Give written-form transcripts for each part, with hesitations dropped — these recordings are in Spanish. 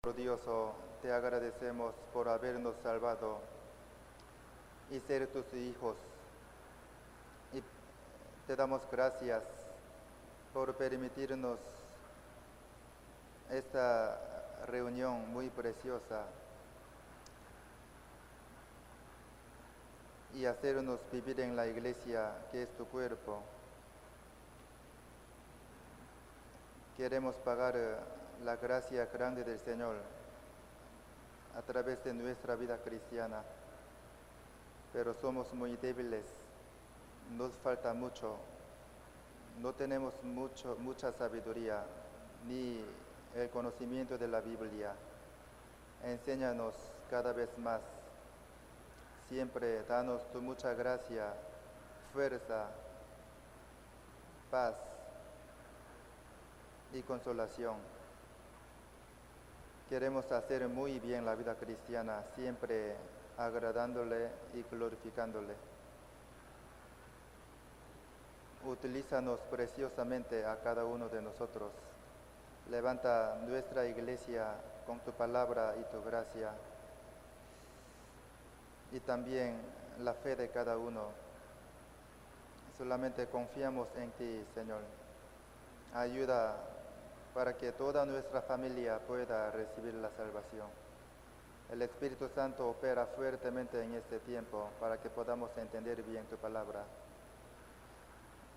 misericordioso, te agradecemos por habernos salvado y ser tus hijos. Y te damos gracias por permitirnos esta reunión muy preciosa y hacernos vivir en la iglesia que es tu cuerpo. Queremos pagar la gracia grande del Señor a través de nuestra vida cristiana, pero somos muy débiles, nos falta mucho, no tenemos mucha sabiduría ni el conocimiento de la Biblia. Enséñanos cada vez más, siempre danos tu mucha gracia, fuerza, paz y consolación. Queremos hacer muy bien la vida cristiana, siempre agradándole y glorificándole. Utilízanos preciosamente a cada uno de nosotros. Levanta nuestra iglesia con tu palabra y tu gracia. Y también la fe de cada uno. Solamente confiamos en ti, Señor. Ayuda para que toda nuestra familia pueda recibir la salvación. El Espíritu Santo opera fuertemente en este tiempo para que podamos entender bien tu palabra.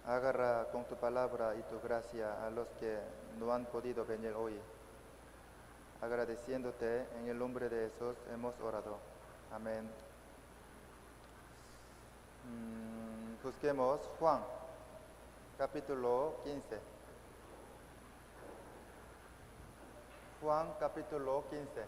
Agarra con tu palabra y tu gracia a los que no han podido venir hoy. Agradeciéndote en el nombre de Jesús hemos orado. Amén. Busquemos Juan, capítulo 15. Juan, capítulo 15.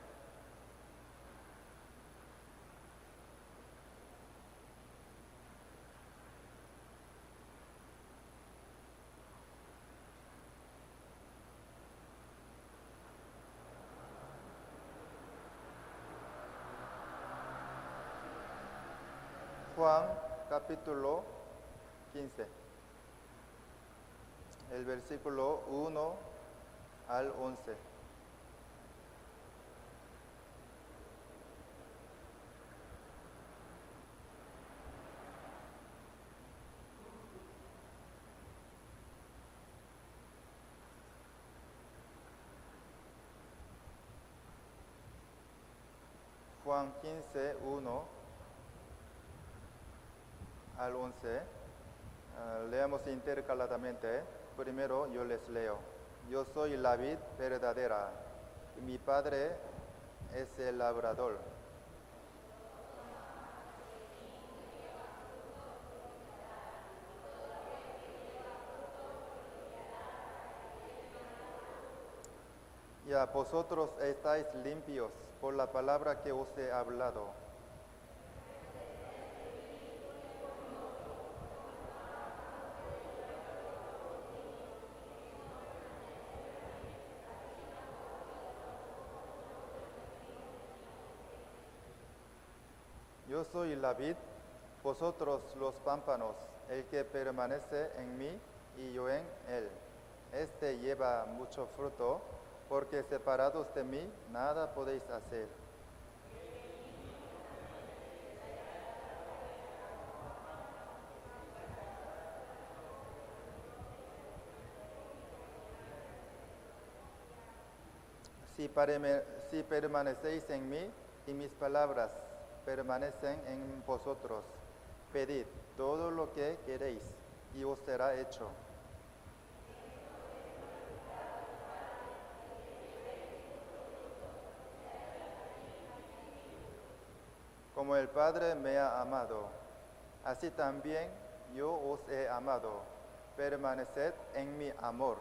Juan, capítulo 15. El versículo 1 al 11. Juan 15, 1 al 11. Leamos intercaladamente. Primero yo les leo. Yo soy la vid verdadera y mi Padre es el labrador. Ya vosotros estáis limpios por la palabra que os he hablado. Yo soy la vid, vosotros los pámpanos. El que permanece en mí y yo en él, este lleva mucho fruto, porque separados de mí nada podéis hacer. Si permanecéis en mí y mis palabras permanecen en vosotros, pedid todo lo que queréis y os será hecho. Como el Padre me ha amado, así también yo os he amado. Permaneced en mi amor.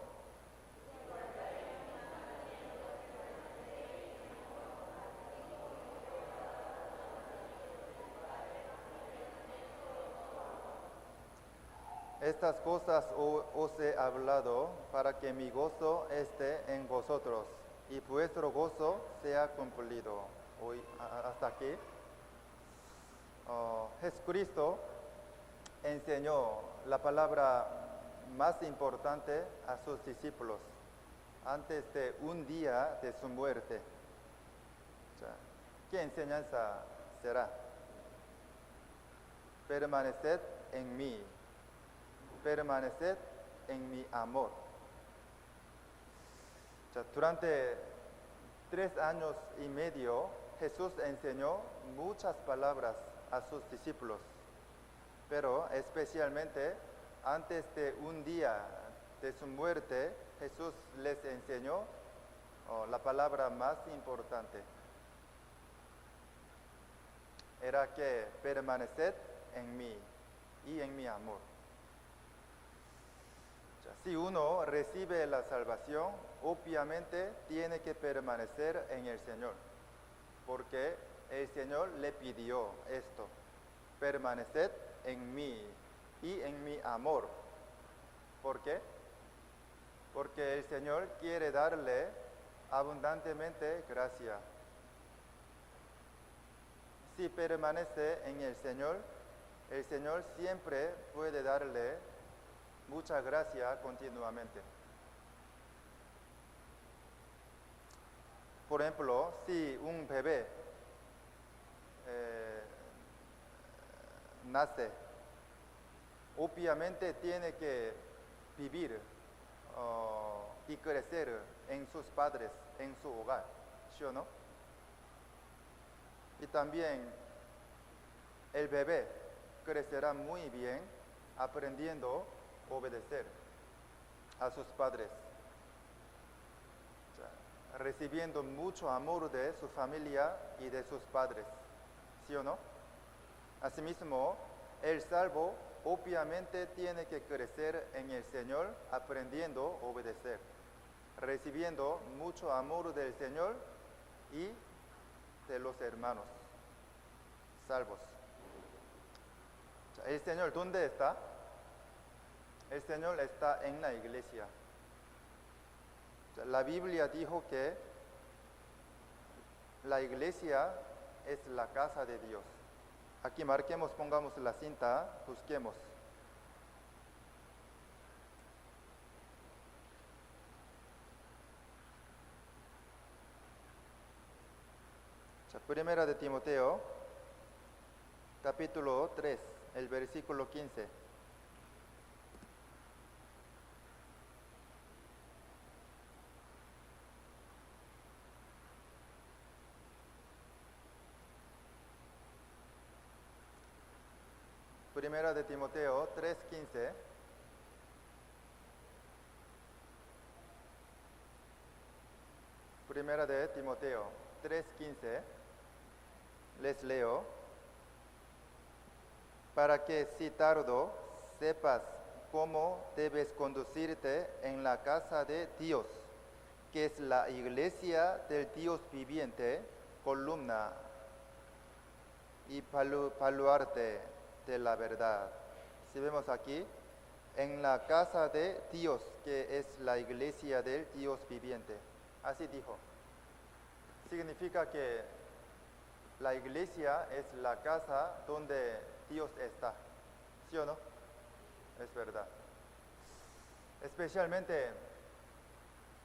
Estas cosas os he hablado para que mi gozo esté en vosotros y vuestro gozo sea cumplido. Hoy, hasta aquí. Jesucristo enseñó la palabra más importante a sus discípulos antes de un día de su muerte. sea, ¿qué enseñanza será? Permaneced en mí, permaneced en mi amor. O sea, durante 3 años y medio, Jesús enseñó muchas palabras a sus discípulos, pero especialmente antes de un día de su muerte, Jesús les enseñó la palabra más importante. Era que permaneced en mí y en mi amor. O sea, si uno recibe la salvación, obviamente tiene que permanecer en el Señor, porque el Señor le pidió esto: permaneced en mí y en mi amor. ¿Por qué? Porque el Señor quiere darle abundantemente gracia. Si permanece en el Señor siempre puede darle mucha gracia continuamente. Por ejemplo, si un bebé nace, obviamente tiene que vivir y crecer en sus padres, en su hogar, ¿sí o no? Y también el bebé crecerá muy bien aprendiendo a obedecer a sus padres, o sea, recibiendo mucho amor de su familia y de sus padres, ¿sí o no? Asimismo, el salvo obviamente tiene que crecer en el Señor aprendiendo a obedecer, recibiendo mucho amor del Señor y de los hermanos salvos. ¿El Señor dónde está? El Señor está en la iglesia. La Biblia dijo que la iglesia es la casa de Dios. Aquí marquemos, pongamos la cinta, busquemos. Primera de Timoteo, capítulo 3, el versículo 15. Primera de Timoteo 3:15. Primera de Timoteo 3:15. Les leo: para que si tardo sepas cómo debes conducirte en la casa de Dios, que es la iglesia del Dios viviente, columna y baluarte de la verdad. Si vemos aquí, en la casa de Dios, que es la iglesia del Dios viviente. Así dijo. Significa que la iglesia es la casa donde Dios está. ¿Sí o no? Es verdad. Especialmente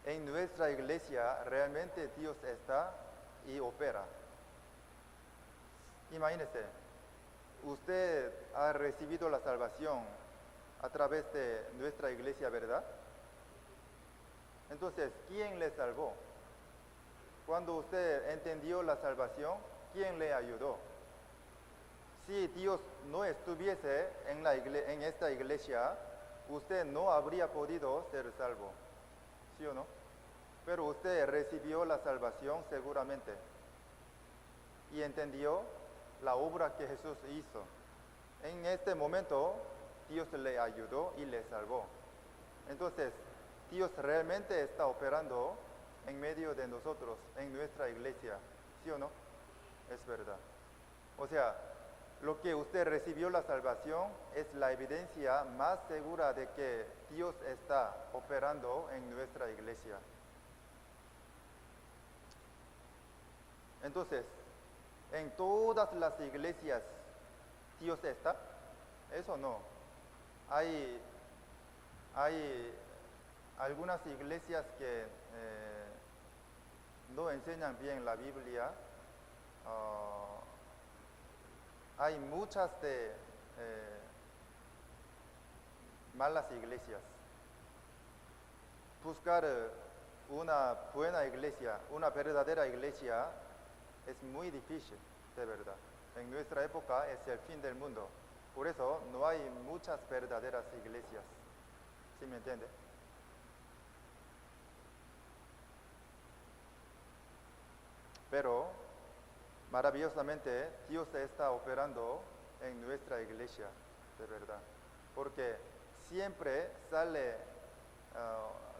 en nuestra iglesia realmente Dios está y opera. Imagínese, usted ha recibido la salvación a través de nuestra iglesia, ¿verdad? Entonces, ¿quién le salvó? Cuando usted entendió la salvación, ¿quién le ayudó? Si Dios no estuviese en esta iglesia, usted no habría podido ser salvo, ¿sí o no? Pero usted recibió la salvación seguramente y entendió la obra que Jesús hizo. En este momento, Dios le ayudó y le salvó. Entonces, Dios realmente está operando en medio de nosotros, en nuestra iglesia, ¿sí o no? Es verdad. O sea, lo que usted recibió la salvación es la evidencia más segura de que Dios está operando en nuestra iglesia. Entonces, en todas las iglesias, ¿Dios está? Eso no. Hay algunas iglesias que no enseñan bien la Biblia uh, hay muchas de malas iglesias. Buscar una buena iglesia, una verdadera iglesia, es muy difícil, de verdad. En nuestra época es el fin del mundo. Por eso no hay muchas verdaderas iglesias. ¿Sí me entiende? Pero maravillosamente Dios está operando en nuestra iglesia, de verdad. Porque siempre sale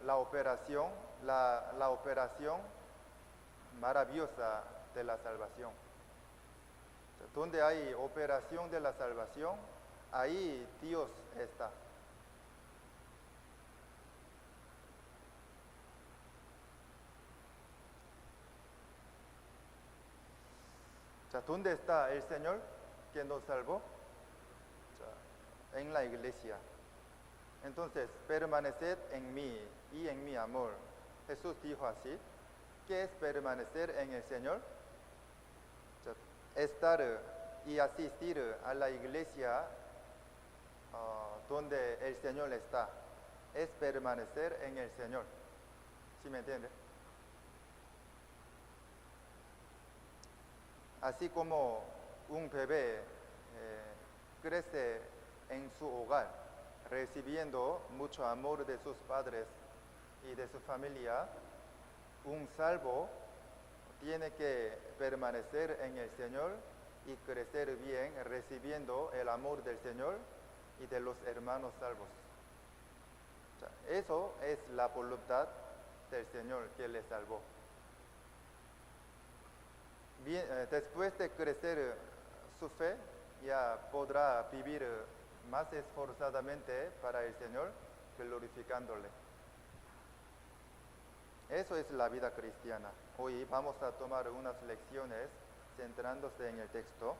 la operación maravillosa de la salvación. Donde hay operación de la salvación, ahí Dios está. ¿Dónde está el Señor que nos salvó? En la iglesia. Entonces, permaneced en mí y en mi amor. Jesús dijo así. ¿Qué es permanecer en el Señor? Estar y asistir a la iglesia donde el Señor está. Es permanecer en el Señor. ¿Sí me entiende? Así como un bebé crece en su hogar, recibiendo mucho amor de sus padres y de su familia, un salvo tiene que permanecer en el Señor y crecer bien, recibiendo el amor del Señor y de los hermanos salvos. Eso es la voluntad del Señor que le salvó. Bien, después de crecer su fe, ya podrá vivir más esforzadamente para el Señor, glorificándole. Eso es la vida cristiana. Hoy vamos a tomar unas lecciones centrándose en el texto.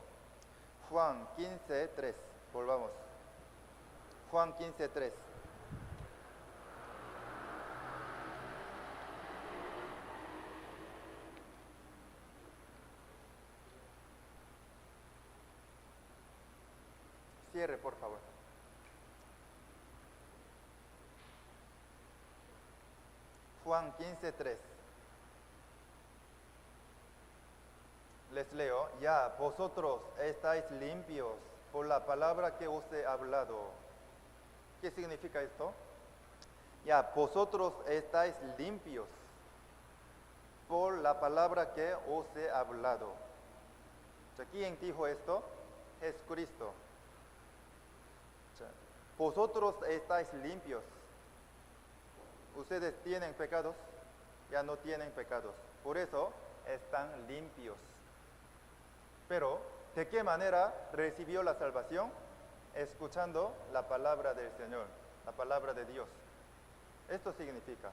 Juan 15:3. Volvamos. Juan 15:3. Cierre, por favor. Juan 15:3. Les leo, ya vosotros estáis limpios por la palabra que os he hablado. ¿Qué significa esto? Ya vosotros estáis limpios por la palabra que os he hablado. ¿Quién dijo esto? Jesucristo. Vosotros estáis limpios. Ustedes tienen pecados, ya no tienen pecados. Por eso están limpios. Pero, ¿de qué manera recibió la salvación? Escuchando la palabra del Señor, la palabra de Dios. Esto significa.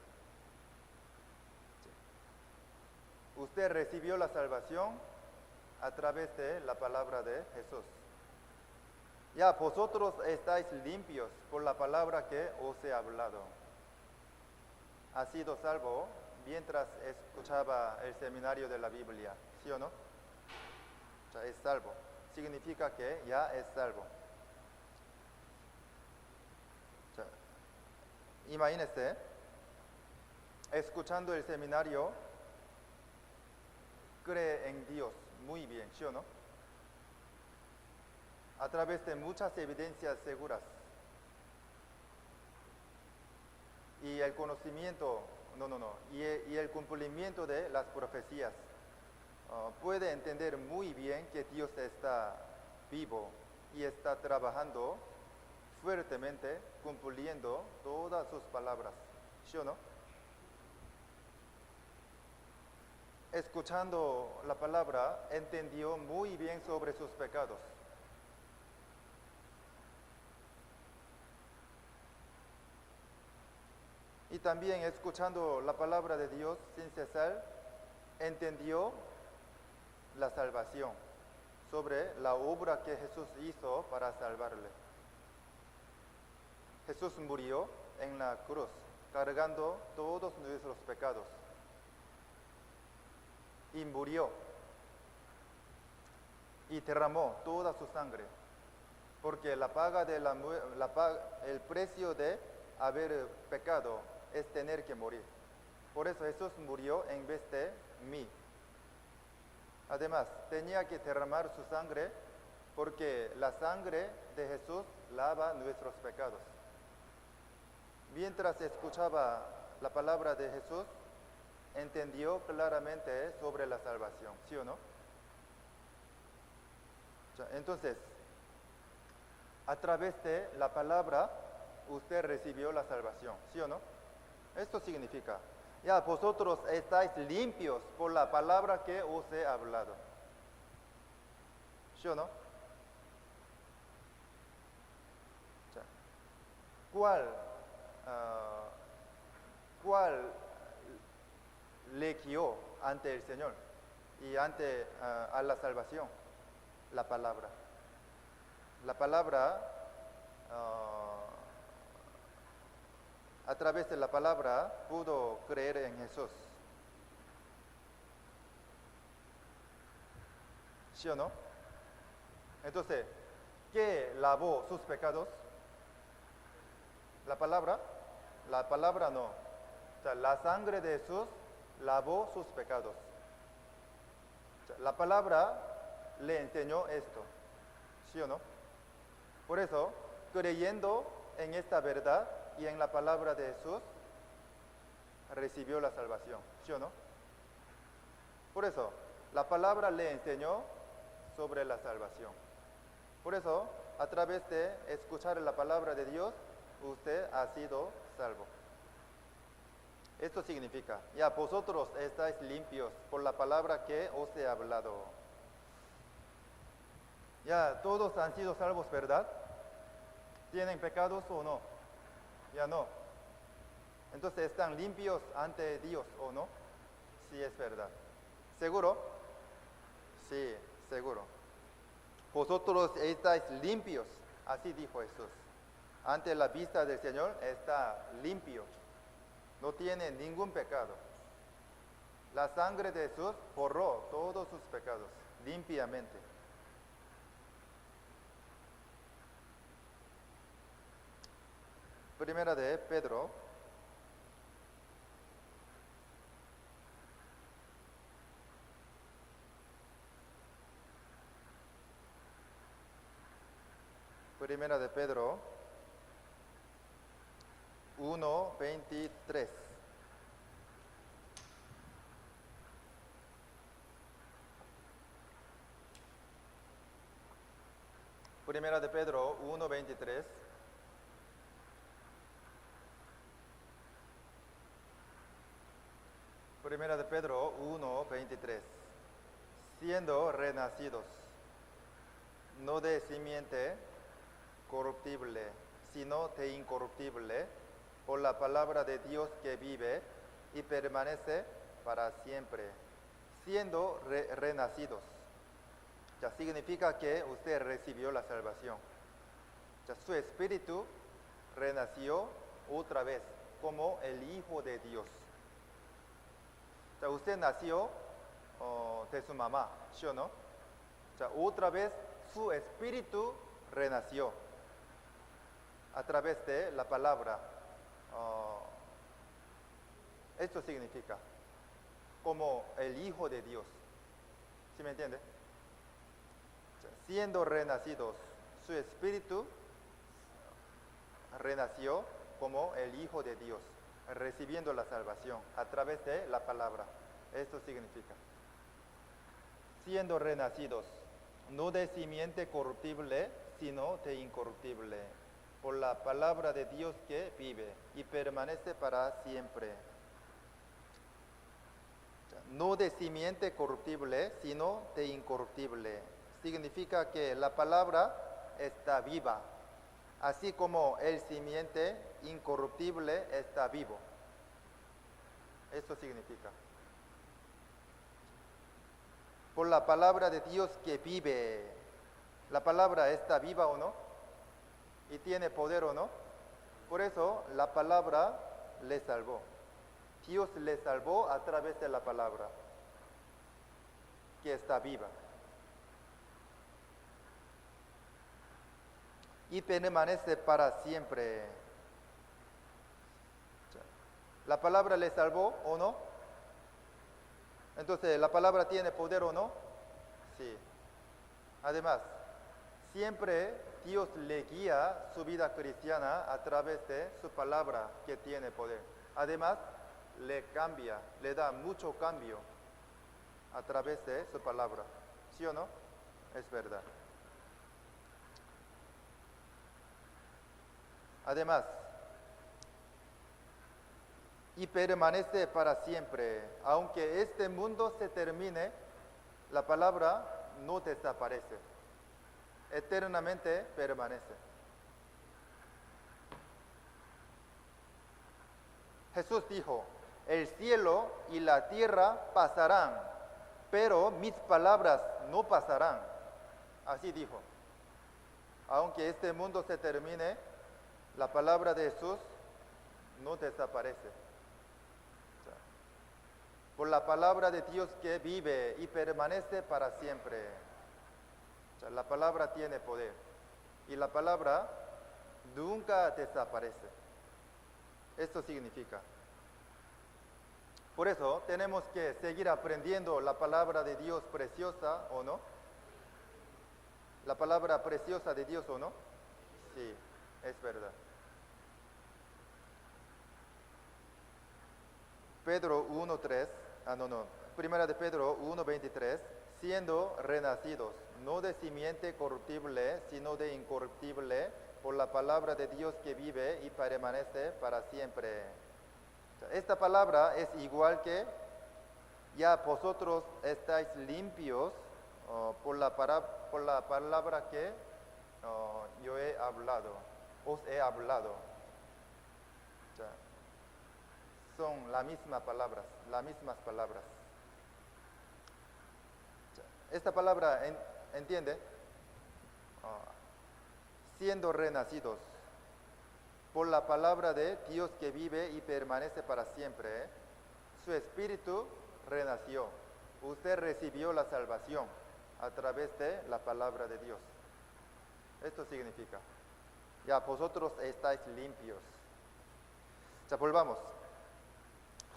Usted recibió la salvación a través de la palabra de Jesús. Ya vosotros estáis limpios por la palabra que os he hablado. Ha sido salvo mientras escuchaba el seminario de la Biblia, ¿sí o no? O sea, es salvo. Significa que ya es salvo. O sea, imagínese, escuchando el seminario, cree en Dios muy bien, ¿sí o no? A través de muchas evidencias seguras. Y el conocimiento, y el cumplimiento de las profecías. Puede entender muy bien que Dios está vivo y está trabajando fuertemente, cumpliendo todas sus palabras. ¿Sí o no? Escuchando la palabra, entendió muy bien sobre sus pecados. Y también escuchando la palabra de Dios sin cesar, entendió la salvación, sobre la obra que Jesús hizo para salvarle. Jesús murió en la cruz, cargando todos nuestros pecados. Y murió y derramó toda su sangre, porque el precio de haber pecado es tener que morir. Por eso Jesús murió en vez de mí. Además, tenía que derramar su sangre porque la sangre de Jesús lava nuestros pecados. Mientras escuchaba la palabra de Jesús, entendió claramente sobre la salvación, ¿sí o no? Entonces, a través de la palabra, usted recibió la salvación, ¿sí o no? Esto significa, ya vosotros estáis limpios por la palabra que os he hablado, ¿sí o no? ¿Cuál le guió ante el Señor y ante a la salvación? La palabra. La palabra, a través de la palabra pudo creer en Jesús. ¿Sí o no? Entonces, ¿qué lavó sus pecados? ¿La palabra? La palabra no. O sea, la sangre de Jesús lavó sus pecados. O sea, la palabra le enseñó esto. ¿Sí o no? Por eso, creyendo en esta verdad y en la palabra de Jesús, recibió la salvación. ¿Sí o no? Por eso, la palabra le enseñó sobre la salvación. Por eso, a través de escuchar la palabra de Dios, usted ha sido salvo. Esto significa, ya vosotros estáis limpios por la palabra que os he hablado. Ya todos han sido salvos, ¿verdad? ¿Tienen pecados o no? Ya no. Entonces, ¿están limpios ante Dios o no? Sí, es verdad. ¿Seguro? Sí, seguro. Vosotros estáis limpios, así dijo Jesús. Ante la vista del Señor está limpio, no tiene ningún pecado. La sangre de Jesús borró todos sus pecados limpiamente. Primera de Pedro, Primera de Pedro 1:23. Primera de Pedro 1:23. Primera de Pedro 1:23. Siendo renacidos, no de simiente corruptible, sino de incorruptible, por la palabra de Dios que vive y permanece para siempre, siendo renacidos. Ya significa que usted recibió la salvación. Ya su espíritu renació otra vez como el Hijo de Dios. Ya usted nació de su mamá, ¿sí o no? Ya otra vez su espíritu renació a través de la palabra. Esto significa como el Hijo de Dios. ¿Sí me entiende? Siendo renacidos, su espíritu renació como el Hijo de Dios, recibiendo la salvación a través de la palabra. Esto significa. Siendo renacidos, no de simiente corruptible, sino de incorruptible, por la palabra de Dios que vive y permanece para siempre. No de simiente corruptible, sino de incorruptible. Significa que la palabra está viva, así como el simiente incorruptible está vivo. Esto significa. Por la palabra de Dios que vive. ¿La palabra está viva o no? ¿Y tiene poder o no? Por eso la palabra le salvó. Dios le salvó a través de la palabra, que está viva. y permanece para siempre. ¿La palabra le salvó o no? Entonces, ¿la palabra tiene poder o no? Sí. Además, siempre Dios le guía su vida cristiana a través de su palabra que tiene poder. Además, le cambia, le da mucho cambio a través de su palabra. ¿Sí o no? Es verdad. Además, y permanece para siempre. Aunque este mundo se termine, la palabra no desaparece. Eternamente permanece. Jesús dijo, el cielo y la tierra pasarán, pero mis palabras no pasarán. Así dijo. Aunque este mundo se termine, la palabra de Jesús no desaparece. Por la palabra de Dios que vive y permanece para siempre. La palabra tiene poder y la palabra nunca desaparece. Esto significa. Por eso tenemos que seguir aprendiendo la palabra de Dios preciosa, ¿o no? ¿La palabra preciosa de Dios o no? Sí, es verdad. Pedro 1:3, Primera de Pedro 1:23, siendo renacidos, no de simiente corruptible, sino de incorruptible, por la palabra de Dios que vive y permanece para siempre. Esta palabra es igual que ya vosotros estáis limpios por la palabra que yo he hablado, os he hablado. Son las mismas palabras. Esta palabra, ¿entiende? Siendo renacidos por la palabra de Dios que vive y permanece para siempre, su espíritu renació. Usted recibió la salvación a través de la palabra de Dios. Esto significa, ya vosotros estáis limpios. Ya volvamos.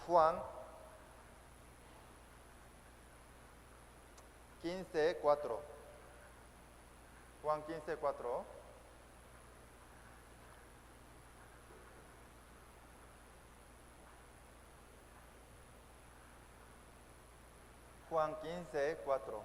Juan 15:4. Juan 15:4. Juan 15:4.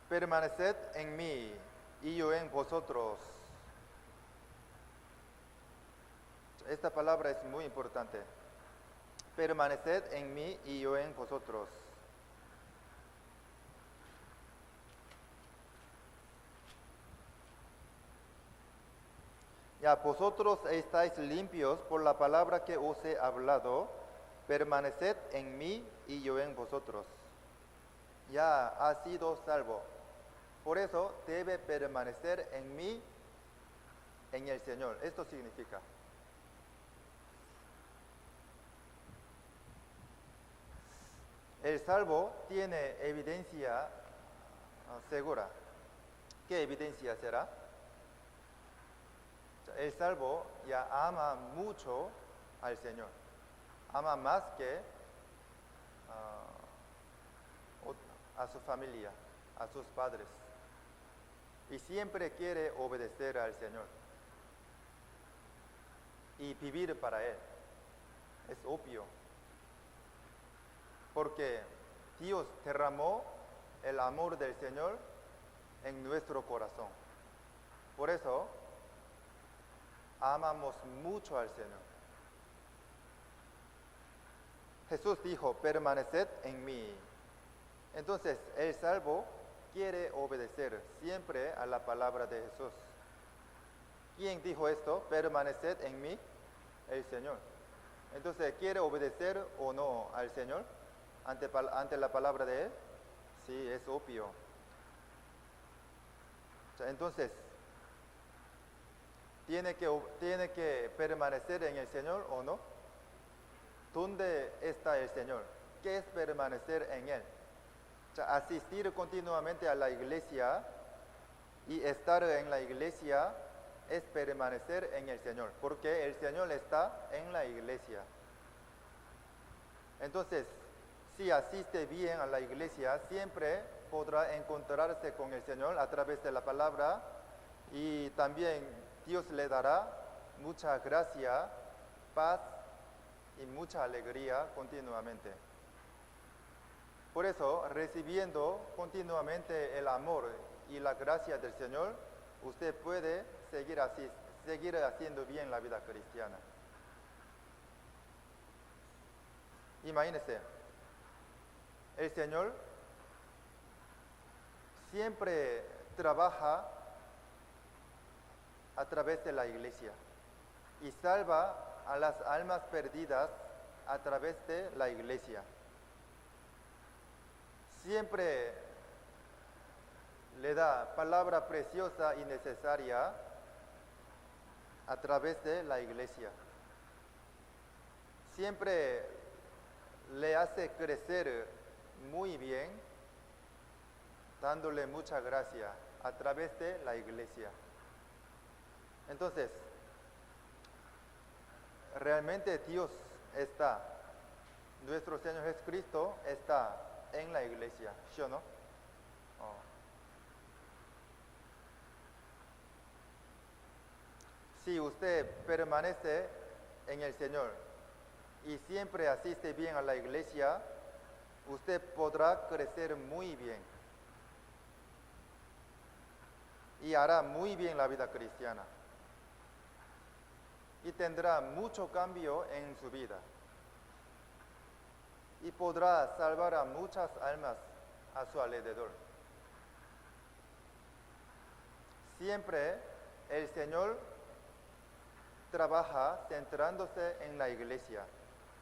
Permaneced en mí y yo en vosotros. Esta palabra es muy importante. Permaneced en mí y yo en vosotros. Ya vosotros estáis limpios por la palabra que os he hablado. Permaneced en mí y yo en vosotros. Ya ha sido salvo. Por eso debe permanecer en mí, en el Señor. Esto significa. El salvo tiene evidencia segura. ¿Qué evidencia será? El salvo ya ama mucho al Señor. Ama más que a su familia, a sus padres. Y siempre quiere obedecer al Señor y vivir para Él. Es obvio. Porque Dios derramó el amor del Señor en nuestro corazón. Por eso amamos mucho al Señor. Jesús dijo, permaneced en mí. Entonces, el salvo quiere obedecer siempre a la palabra de Jesús. ¿Quién dijo esto? Permaneced en mí, el Señor. Entonces, ¿quiere obedecer o no al Señor ante la palabra de Él? Sí, es obvio. Entonces, ¿tiene que permanecer en el Señor o no? ¿Dónde está el Señor? ¿Qué es permanecer en Él? O sea, asistir continuamente a la iglesia y estar en la iglesia es permanecer en el Señor, porque el Señor está en la iglesia. Entonces, si asiste bien a la iglesia, siempre podrá encontrarse con el Señor a través de la palabra y también Dios le dará mucha gracia, paz y mucha alegría continuamente. Por eso, recibiendo continuamente el amor y la gracia del Señor, usted puede seguir haciendo bien la vida cristiana. Imagínese, el Señor siempre trabaja a través de la iglesia y salva a las almas perdidas a través de la iglesia. Siempre le da palabra preciosa y necesaria a través de la iglesia. Siempre le hace crecer muy bien, dándole mucha gracia a través de la iglesia. Entonces, realmente Dios está, nuestro Señor Jesucristo está en la iglesia, ¿sí o no? Si usted permanece en el Señor y siempre asiste bien a la iglesia, usted podrá crecer muy bien y hará muy bien la vida cristiana y tendrá mucho cambio en su vida y podrá salvar a muchas almas a su alrededor. Siempre el Señor trabaja centrándose en la iglesia.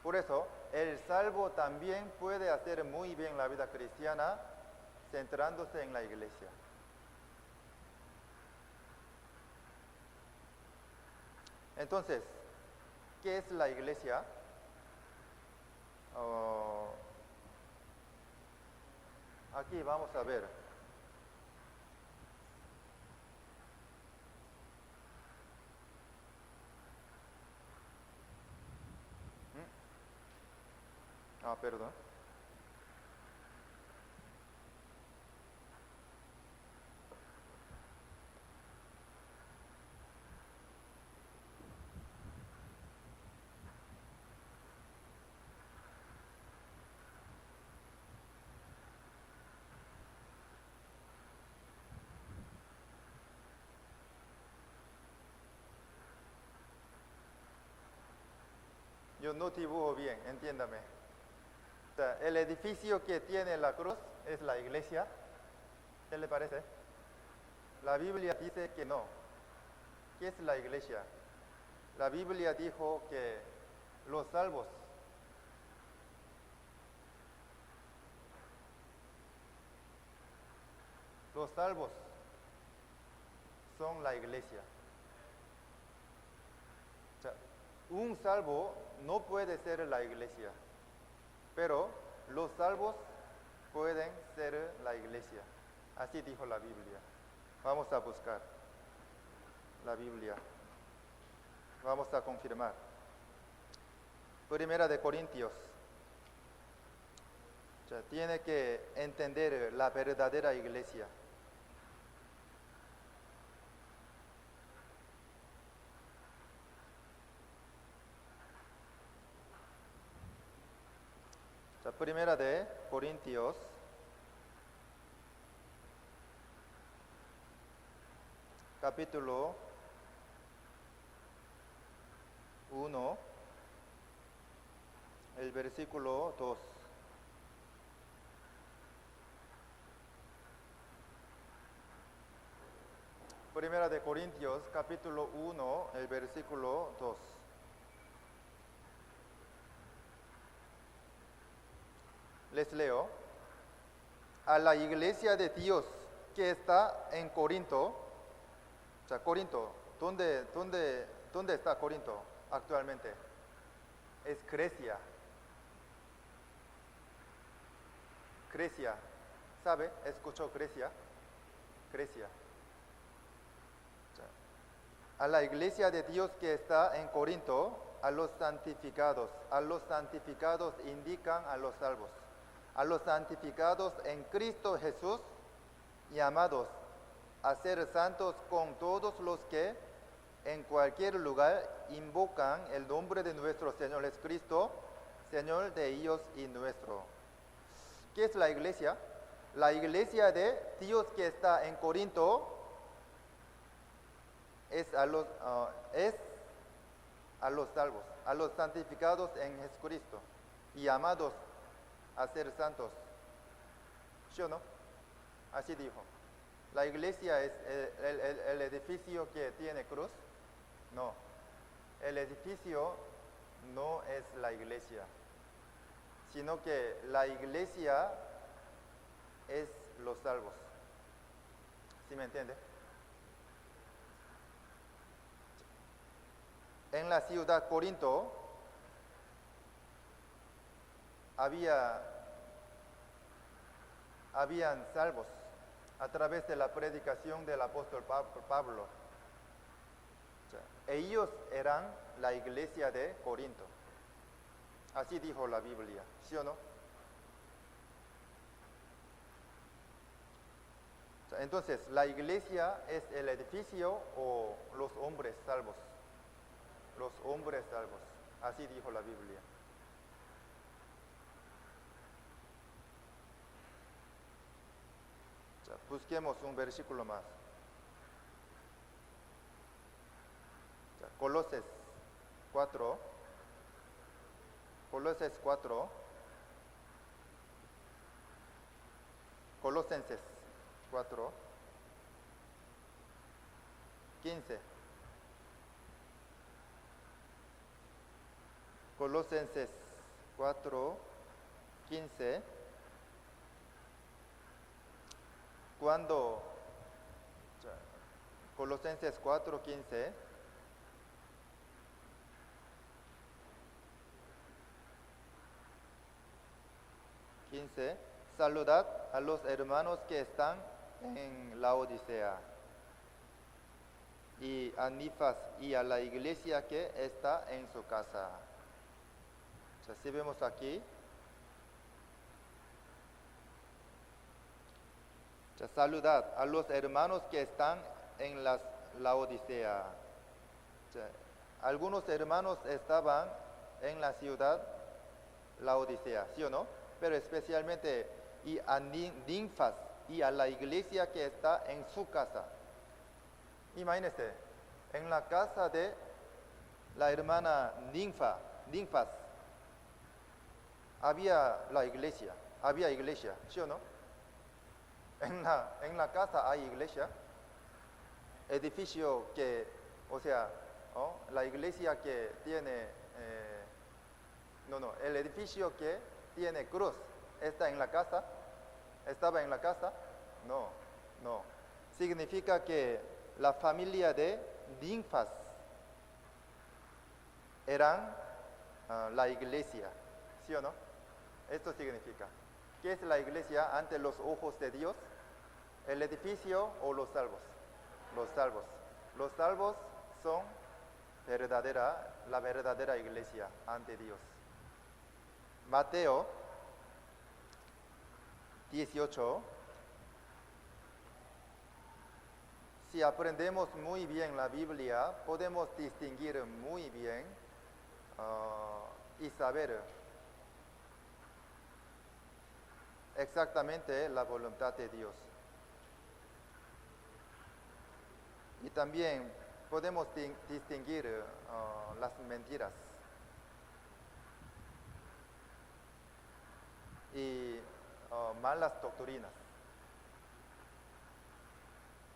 Por eso, el salvo también puede hacer muy bien la vida cristiana centrándose en la iglesia. Entonces, ¿qué es la iglesia? Aquí vamos a ver. Perdón. Yo no dibujo bien, entiéndame. O sea, el edificio que tiene la cruz es la iglesia. ¿Qué le parece? La Biblia dice que no. ¿Qué es la iglesia? La Biblia dijo que los salvos son la iglesia. O sea, un salvo no puede ser la iglesia, pero los salvos pueden ser la iglesia. Así dijo la Biblia. Vamos a buscar la Biblia. Vamos a confirmar. Primera de Corintios. O sea, tiene que entender la verdadera iglesia. O sea, Primera de Corintios. Capítulo 1, el versículo 2. Primera de Corintios, capítulo 1, el versículo 2. Les leo. A la iglesia de Dios que está en Corinto. O sea, Corinto, ¿dónde está Corinto actualmente? Es Grecia. Grecia. ¿Sabe? ¿Escuchó Grecia? Grecia. A la iglesia de Dios que está en Corinto, a los santificados. A los santificados indican a los salvos. A los santificados en Cristo Jesús, llamados a ser santos con todos los que en cualquier lugar invocan el nombre de nuestro Señor Jesucristo, Señor de ellos y nuestro. ¿Qué es la iglesia? La iglesia de Dios que está en Corinto es a los salvos, a los santificados en Jesucristo y llamados a ser santos. ¿Sí o no? Así dijo. ¿La iglesia es el edificio que tiene cruz? No. El edificio no es la iglesia, sino que la iglesia es los salvos. ¿Sí me entiende? En la ciudad Corinto habían salvos a través de la predicación del apóstol Pablo. O sea, ellos eran la iglesia de Corinto. Así dijo la Biblia, ¿sí o no? O sea, entonces, ¿la iglesia es el edificio o los hombres salvos? Los hombres salvos. Así dijo la Biblia. O sea, busquemos un versículo más. O sea, Colosenses 4, 15. Colosenses 4, 15. Colosenses 4, 15. Saludad a los hermanos que están en la Odisea y a Nifas y a la iglesia que está en su casa. O sea, si vemos aquí, o sea, saludad a los hermanos que están en la Odisea. O sea, algunos hermanos estaban en la ciudad la Odisea, ¿sí o no? Pero especialmente y a Ninfas y a la iglesia que está en su casa. Imagínense, en la casa de la hermana Ninfas, había iglesia, ¿sí o no? En la casa hay iglesia, edificio que, o sea, ¿no? La iglesia que tiene, el edificio que tiene cruz, ¿estaba en la casa? No. Significa que la familia de Ninfas eran la iglesia, ¿sí o no? Esto significa. ¿Qué es la iglesia ante los ojos de Dios? ¿El edificio o los salvos? Los salvos. Los salvos son la verdadera iglesia ante Dios. Mateo 18. Si aprendemos muy bien la Biblia, podemos distinguir muy bien y saber exactamente la voluntad de Dios. Y también podemos distinguir las mentiras y malas doctrinas.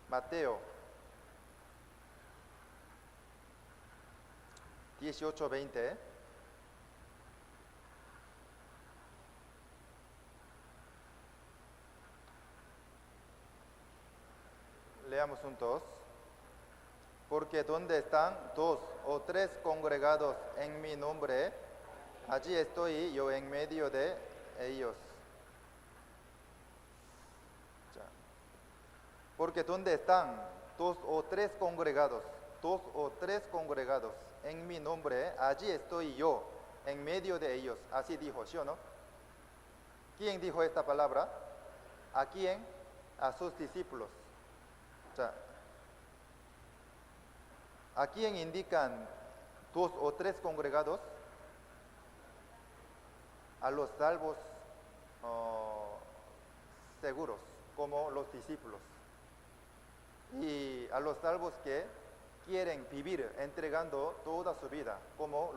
Mateo 18, 20. Leamos juntos. Porque donde están 2 o 3 congregados en mi nombre, allí estoy yo en medio de ellos. Porque donde están dos o tres congregados en mi nombre, allí estoy yo, en medio de ellos. Así dijo, ¿sí o no? ¿Quién dijo esta palabra? ¿A quién? A sus discípulos. O sea, ¿a quién indican dos o tres congregados? A los salvos seguros, como los discípulos. Y a los salvos que quieren vivir entregando toda su vida, como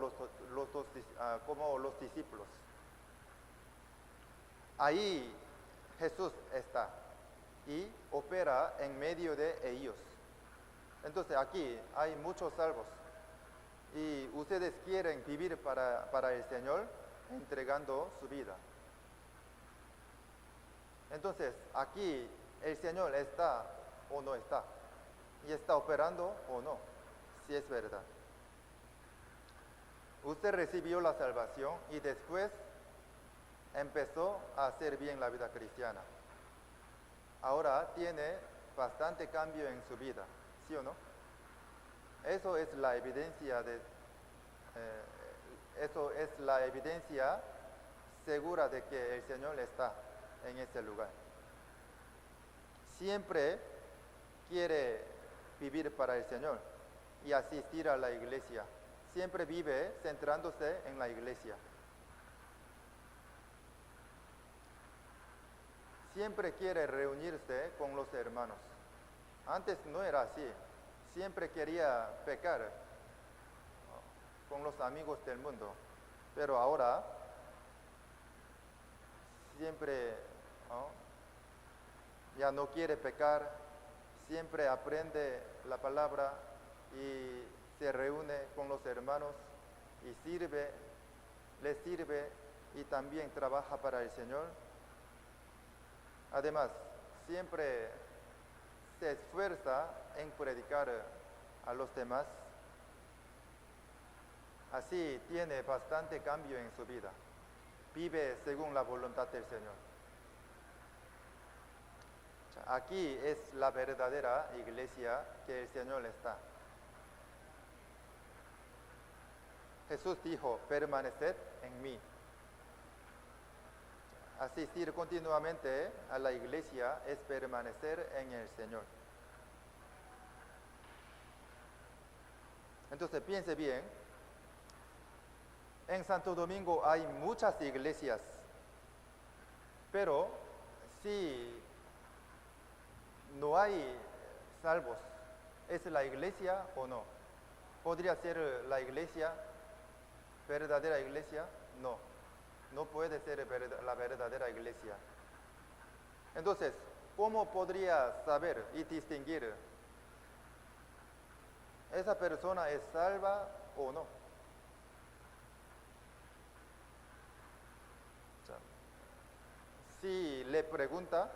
como los discípulos. Ahí Jesús está y opera en medio de ellos. Entonces aquí hay muchos salvos y ustedes quieren vivir para el Señor entregando su vida. Entonces aquí el Señor está o no está, y está operando o no, si es verdad. Usted recibió la salvación y después empezó a hacer bien la vida cristiana. Ahora tiene bastante cambio en su vida, ¿sí o no? Eso es la evidencia segura de que el Señor está en ese lugar. Siempre quiere vivir para el Señor y asistir a la iglesia. Siempre vive centrándose en la iglesia. Siempre quiere reunirse con los hermanos. Antes no era así. Siempre quería pecar con los amigos del mundo. Pero ahora siempre ya no quiere pecar, siempre aprende la palabra y se reúne con los hermanos y les sirve y también trabaja para el Señor. Además, siempre se esfuerza en predicar a los demás. Así tiene bastante cambio en su vida. Vive según la voluntad del Señor. Aquí es la verdadera iglesia que el Señor está. Jesús dijo, permaneced en mí. Asistir continuamente a la iglesia es permanecer en el Señor. Entonces piense bien, en Santo Domingo hay muchas iglesias, pero si no hay salvos, ¿es la iglesia o no? ¿Podría ser la iglesia, verdadera iglesia? No, no puede ser la verdadera iglesia. Entonces, ¿cómo podría saber y distinguir esa persona es salva o no? Si le pregunta,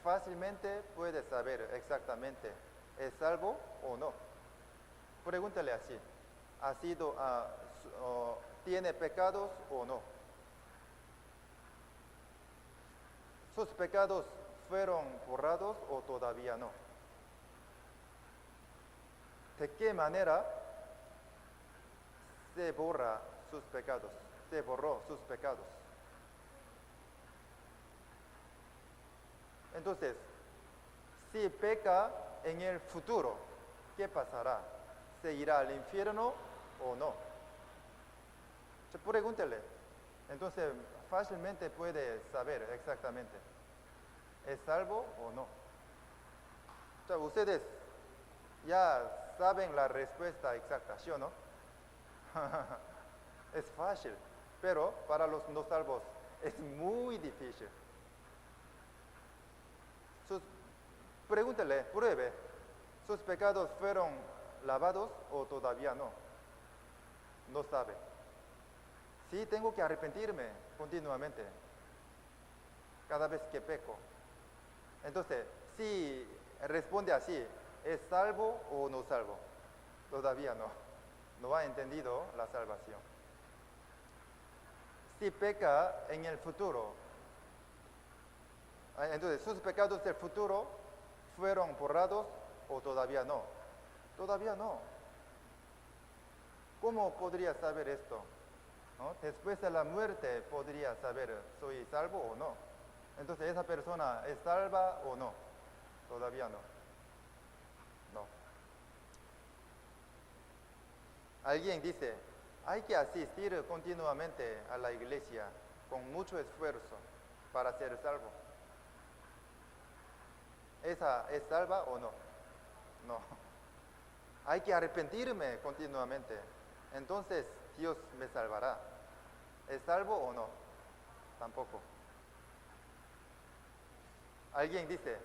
fácilmente puede saber exactamente, ¿es salvo o no? Pregúntale así, ¿tiene pecados o no? ¿Sus pecados fueron borrados o todavía no? ¿De qué manera se borró sus pecados? Entonces, si peca en el futuro, ¿qué pasará? ¿Se irá al infierno o no? Pregúntele. Entonces, fácilmente puede saber exactamente, ¿es salvo o no? Ustedes ya saben la respuesta exacta, ¿sí o no? Es fácil, pero para los no salvos es muy difícil. Pregúntele, pruebe, ¿sus pecados fueron lavados o todavía no? No sabe. Sí, tengo que arrepentirme continuamente, cada vez que peco. Entonces, si responde así, ¿es salvo o no salvo? Todavía no. No ha entendido la salvación. Si peca en el futuro, entonces sus pecados del futuro ¿Fueron borrados o todavía no? Todavía no. ¿Cómo podría saber esto? ¿No? Después de la muerte podría saber, ¿soy salvo o no? Entonces, ¿esa persona es salva o no? Todavía no. No. Alguien dice, hay que asistir continuamente a la iglesia con mucho esfuerzo para ser salvo. ¿Esa es salva o no? No. Hay que arrepentirme continuamente. Entonces Dios me salvará. ¿Es salvo o no? Tampoco. Alguien dice,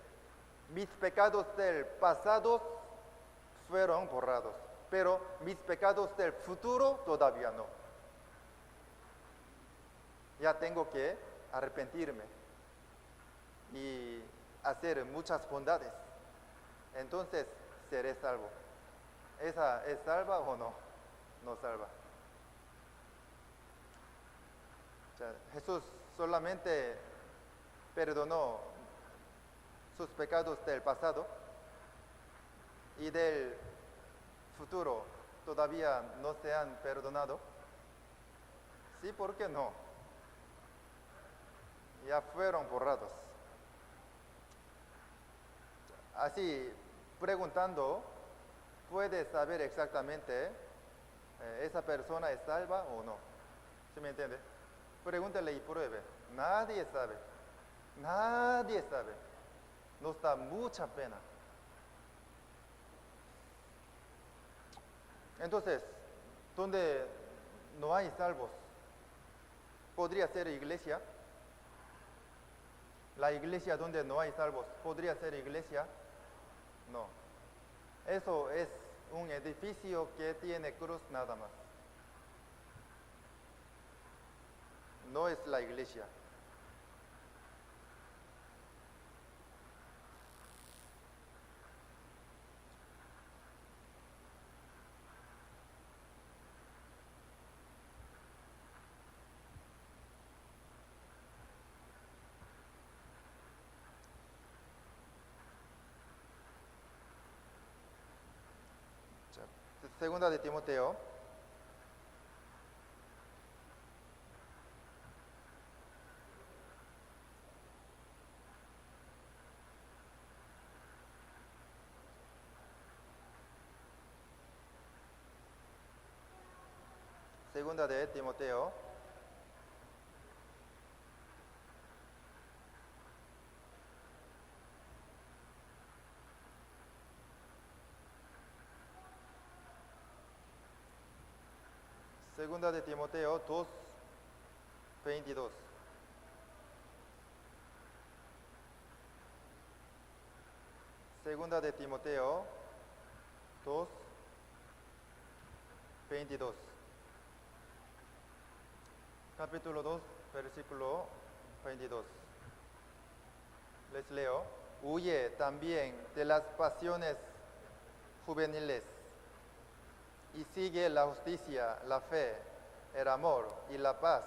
mis pecados del pasado fueron borrados, pero mis pecados del futuro todavía no. Ya tengo que arrepentirme y hacer muchas bondades. Entonces seré salvo. ¿Esa es salva o no? No salva. O sea, Jesús solamente perdonó sus pecados del pasado y del futuro todavía no se han perdonado. Sí, ¿por qué no? Ya fueron borrados. Así, preguntando, puedes saber exactamente esa persona es salva o no. ¿Sí me entiende? Pregúntale y pruebe. Nadie sabe. Nadie sabe. Nos da mucha pena. Entonces, donde no hay salvos, ¿podría ser iglesia? La iglesia donde no hay salvos, ¿podría ser iglesia? No. Eso es un edificio que tiene cruz nada más. No es la iglesia. Segunda de Timoteo. Segunda de Timoteo. Segunda de Timoteo 2:22. Segunda de Timoteo 2:22. Capítulo 2, versículo 22. Les leo. Huye también de las pasiones juveniles y sigue la justicia, la fe, el amor y la paz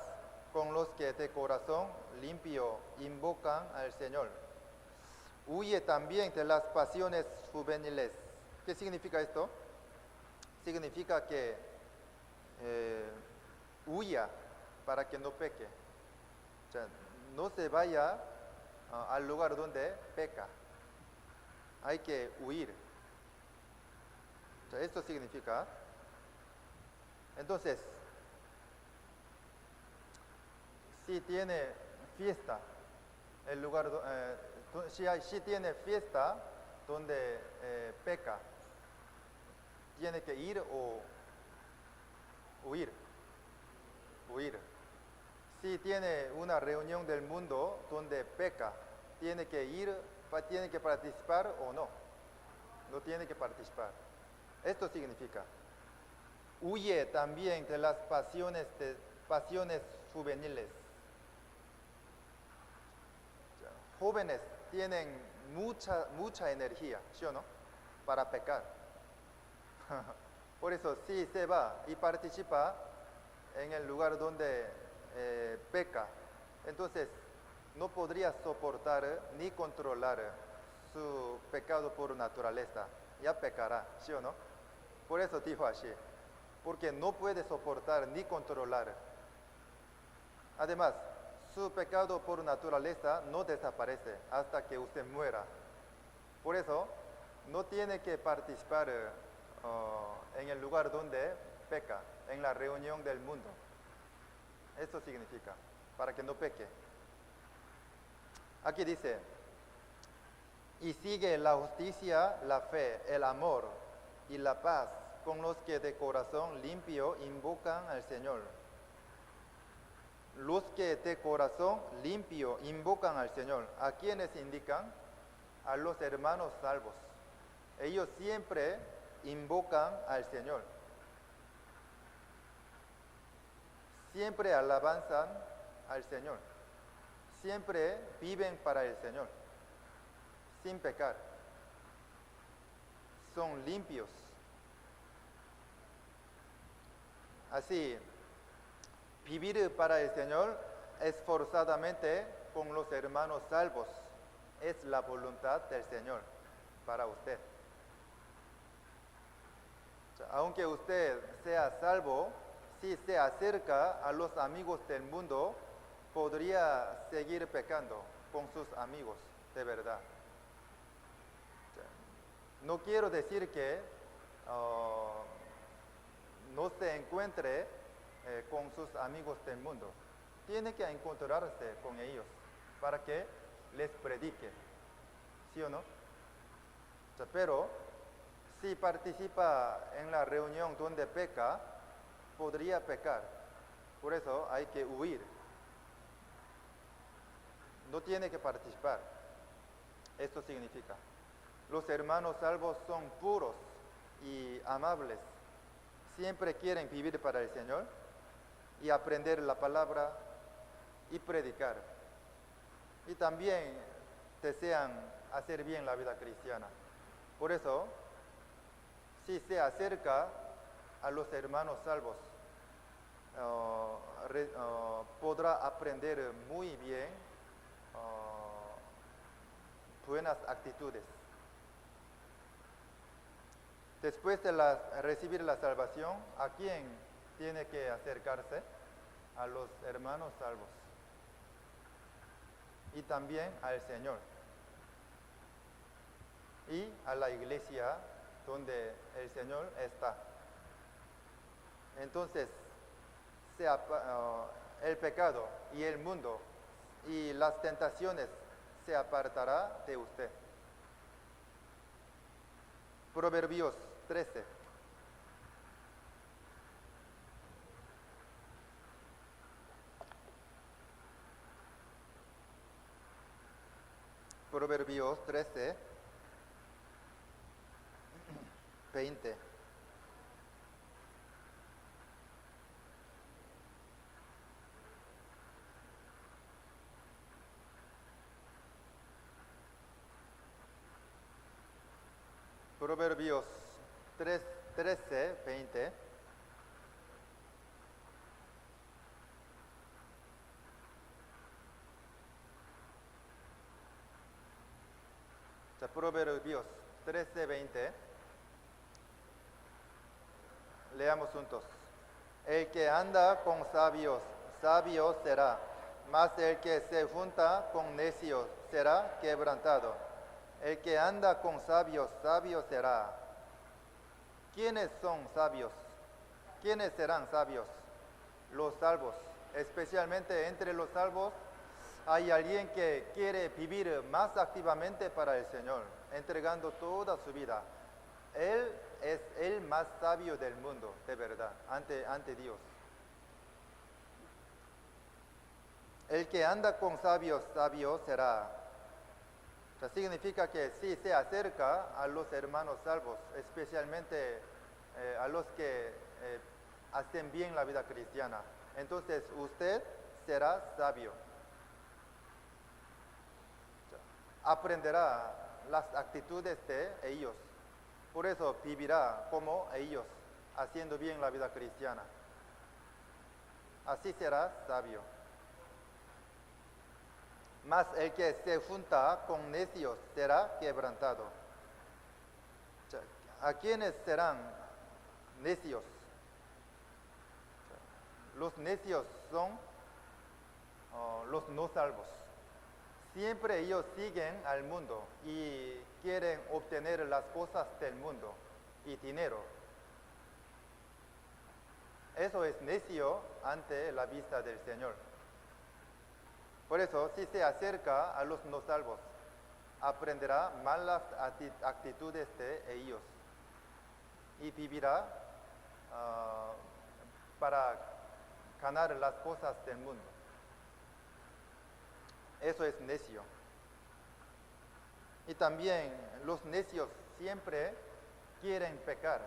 con los que de corazón limpio invocan al Señor. Huye también de las pasiones juveniles. ¿Qué significa esto? Significa que huya para que no peque. O sea, no se vaya al lugar donde peca. Hay que huir. O sea, esto significa. Entonces, si tiene fiesta, el lugar, si tiene fiesta donde peca, tiene que ir o huir. Huir. Si tiene una reunión del mundo donde peca, tiene que ir, tiene que participar o no. No tiene que participar. Esto significa. Huye también de las pasiones juveniles. Jóvenes tienen mucha energía, ¿sí o no? Para pecar. Por eso, si se va y participa en el lugar donde peca, entonces no podría soportar ni controlar su pecado por naturaleza, ya pecará, ¿sí o no? Por eso dijo así, porque no puede soportar ni controlar. Además, su pecado por naturaleza no desaparece hasta que usted muera. Por eso, no tiene que participar en el lugar donde peca, en la reunión del mundo. Eso significa, para que no peque. Aquí dice, y sigue la justicia, la fe, el amor y la paz con los que de corazón limpio invocan al Señor. Los que de corazón limpio invocan al Señor. ¿A quiénes indican? A los hermanos salvos. Ellos siempre invocan al Señor. Siempre alabanzan al Señor. Siempre viven para el Señor, sin pecar. Son limpios. Así, vivir para el Señor esforzadamente con los hermanos salvos es la voluntad del Señor para usted. O sea, aunque usted sea salvo, si se acerca a los amigos del mundo, podría seguir pecando con sus amigos de verdad. O sea, no quiero decir que no se encuentre con sus amigos del mundo. Tiene que encontrarse con ellos para que les predique, ¿sí o no? O sea, pero si participa en la reunión donde peca, podría pecar. Por eso hay que huir. No tiene que participar. Esto significa, los hermanos salvos son puros y amables. Siempre quieren vivir para el Señor y aprender la palabra y predicar. Y también desean hacer bien la vida cristiana. Por eso, si se acerca a los hermanos salvos, podrá aprender muy bien buenas actitudes. Después de recibir la salvación, ¿a quién tiene que acercarse? A los hermanos salvos. Y también al Señor. Y a la iglesia donde el Señor está. Entonces, el pecado y el mundo y las tentaciones se apartará de usted. Proverbios 13. Proverbios 13, 20. Proverbios 13, 20. Proverbios 13, 20. Leamos juntos. El que anda con sabios, sabio será, mas el que se junta con necios será quebrantado. El que anda con sabios, sabio será. ¿Quiénes son sabios? ¿Quiénes serán sabios? Los salvos. Especialmente entre los salvos hay alguien que quiere vivir más activamente para el Señor, entregando toda su vida. Él es el más sabio del mundo, de verdad, ante Dios. El que anda con sabios, sabio será. O sea, significa que si se acerca a los hermanos salvos, especialmente a los que hacen bien la vida cristiana, entonces usted será sabio. O sea, aprenderá las actitudes de ellos. Por eso vivirá como ellos, haciendo bien la vida cristiana. Así será sabio. mas el que se junta con necios será quebrantado. ¿A quiénes serán necios? Los necios son los no salvos. Siempre ellos siguen al mundo y quieren obtener las cosas del mundo y dinero. Eso es necio ante la vista del Señor. Por eso, si se acerca a los no salvos, aprenderá malas actitudes de ellos y vivirá para ganar las cosas del mundo. Eso es necio. Y también los necios siempre quieren pecar,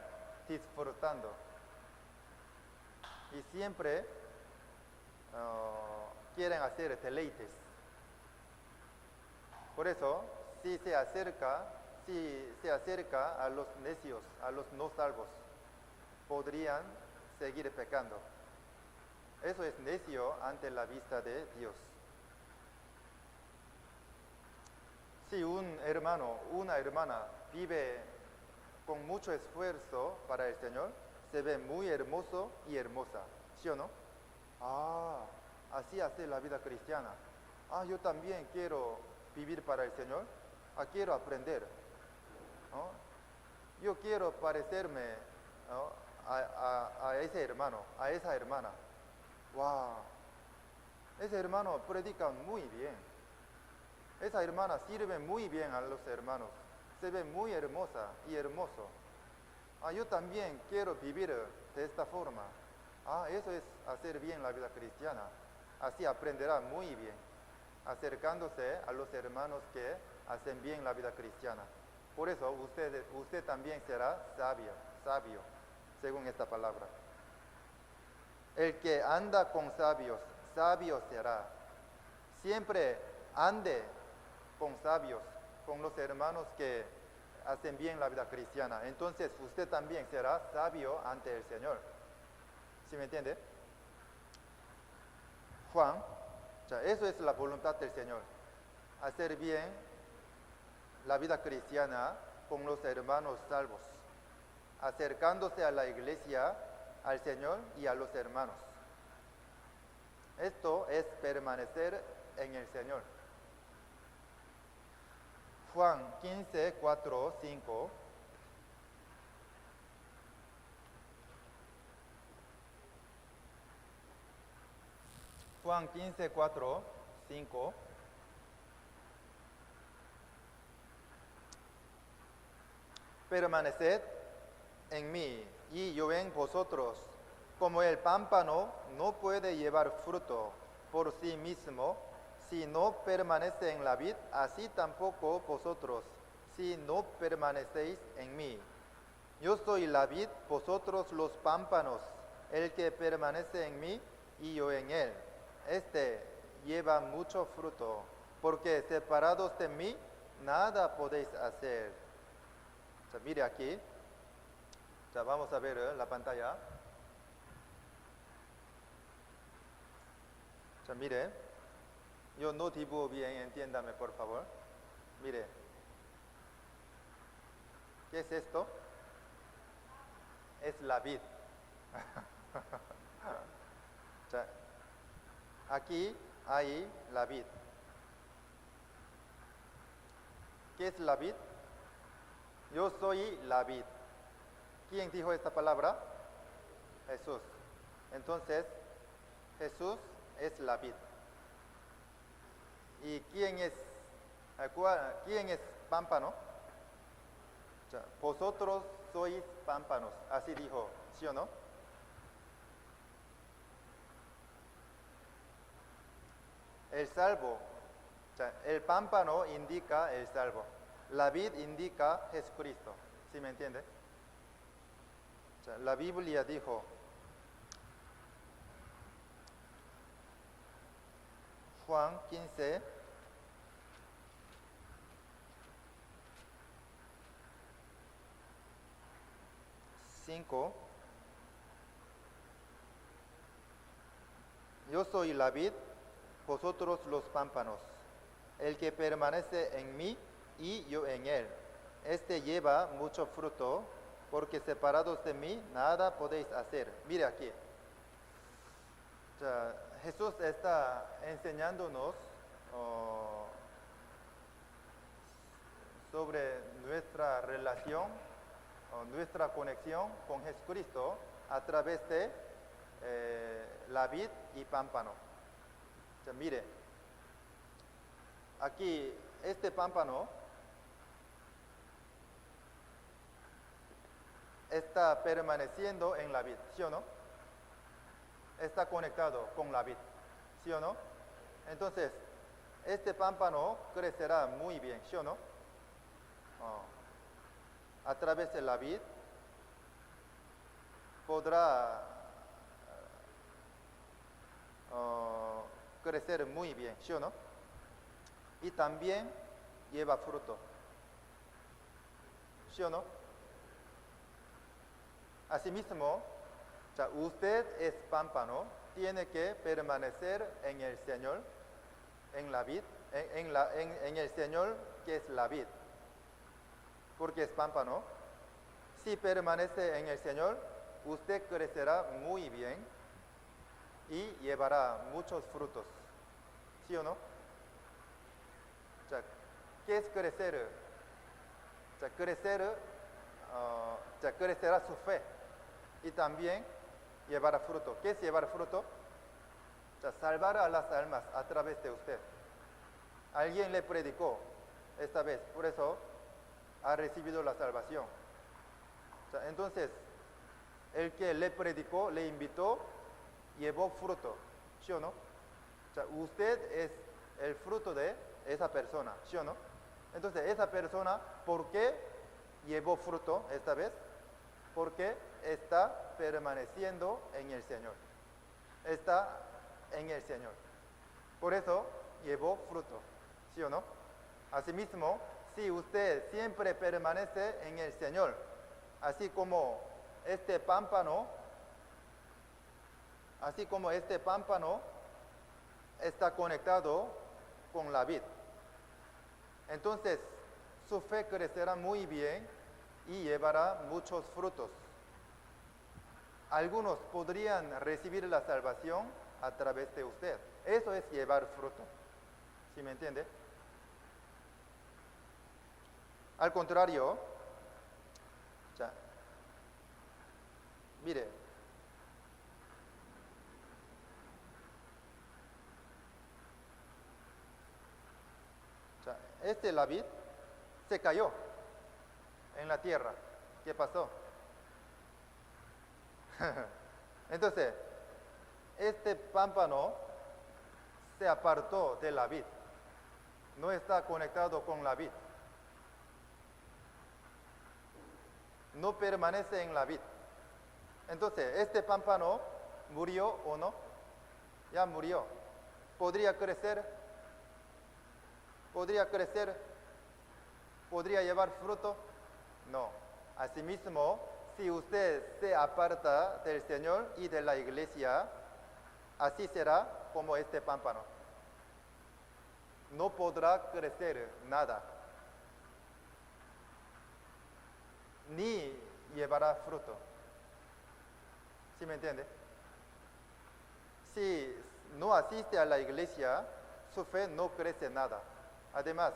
disfrutando. Y siempre quieren hacer deleites. Por eso, si se acerca a los necios, a los no salvos, podrían seguir pecando. Eso es necio ante la vista de Dios. Si un hermano, una hermana vive con mucho esfuerzo para el Señor, se ve muy hermoso y hermosa, ¿sí o no? Así hace la vida cristiana. Yo también quiero vivir para el Señor, quiero aprender, ¿no? Yo quiero parecerme, ¿no?, a ese hermano, a esa hermana. ¡Wow! Ese hermano predica muy bien. Esa hermana sirve muy bien a los hermanos. Se ve muy hermosa y hermoso. Yo también quiero vivir de esta forma. Eso es hacer bien la vida cristiana. Así aprenderá muy bien, acercándose a los hermanos que hacen bien la vida cristiana. Por eso usted también será sabio, según esta palabra. El que anda con sabios, sabio será. Siempre ande con sabios, con los hermanos que hacen bien la vida cristiana. Entonces usted también será sabio ante el Señor. ¿Sí me entiende? Juan, eso es la voluntad del Señor. Hacer bien la vida cristiana con los hermanos salvos, acercándose a la iglesia, al Señor y a los hermanos. Esto es permanecer en el Señor. Juan 15, 4, 5. Juan 15, 4, 5. Permaneced en mí y yo en vosotros. Como el pámpano no puede llevar fruto por sí mismo, si no permanece en la vid, así tampoco vosotros, si no permanecéis en mí. Yo soy la vid, vosotros los pámpanos. El que permanece en mí y yo en él, este lleva mucho fruto, porque separados de mí, nada podéis hacer. Mire aquí, vamos a ver la pantalla. Mire, yo no dibujo bien, entiéndame por favor. Mire, ¿qué es esto? Es la vid. Aquí hay la vid. ¿Qué es la vid? Yo soy la vid. ¿Quién dijo esta palabra? Jesús. Entonces, Jesús es la vid. ¿Y quién es pámpano? Vosotros sois pámpanos. Así dijo, ¿sí o no? El salvo. El pámpano indica el salvo. La vid indica Jesucristo. ¿Sí me entiende? La Biblia dijo, Juan 15, 5, yo soy la vid, vosotros los pámpanos. El que permanece en mí y yo en él, este lleva mucho fruto, porque separados de mí nada podéis hacer. Mire aquí. Jesús está enseñándonos sobre nuestra relación, nuestra conexión con Jesucristo a través de la vid y pámpano. Mire, aquí este pámpano está permaneciendo en la vid, ¿sí o no? Está conectado con la vid, ¿sí o no? Entonces, este pámpano crecerá muy bien, ¿sí o no? A través de la vid podrá crecer muy bien, ¿sí o no? Y también lleva fruto, ¿sí o no? Asimismo, usted es pámpano, tiene que permanecer en el Señor, en la vid, en el Señor que es la vid, porque es pámpano. Si permanece en el Señor, usted crecerá muy bien y llevará muchos frutos, ¿sí o no? ¿Qué es crecer? Crecerá su fe y también llevará fruto. ¿Qué es llevar fruto? Salvar a las almas a través de usted. Alguien le predicó esta vez, por eso ha recibido la salvación. Entonces, el que le predicó, le invitó, llevó fruto, ¿sí o no? Usted es el fruto de esa persona, ¿sí o no? Entonces, esa persona, ¿por qué llevó fruto esta vez? Porque está permaneciendo en el Señor. Está en el Señor. Por eso llevó fruto, ¿sí o no? Asimismo, si usted siempre permanece en el Señor, así como este pámpano está conectado con la vid, entonces su fe crecerá muy bien y llevará muchos frutos. Algunos podrían recibir la salvación a través de usted. Eso es llevar fruto. ¿Sí me entiende? Al contrario, mire, la vid se cayó en la tierra. ¿Qué pasó? Entonces, este pámpano se apartó de la vid, no está conectado con la vid, no permanece en la vid. Entonces, este pámpano murió o no, ya murió. ¿Podría crecer? ¿Podría llevar fruto? No. Asimismo, si usted se aparta del Señor y de la iglesia, así será como este pámpano. No podrá crecer nada, ni llevará fruto. ¿Sí me entiende? Si no asiste a la iglesia, su fe no crece nada. Además,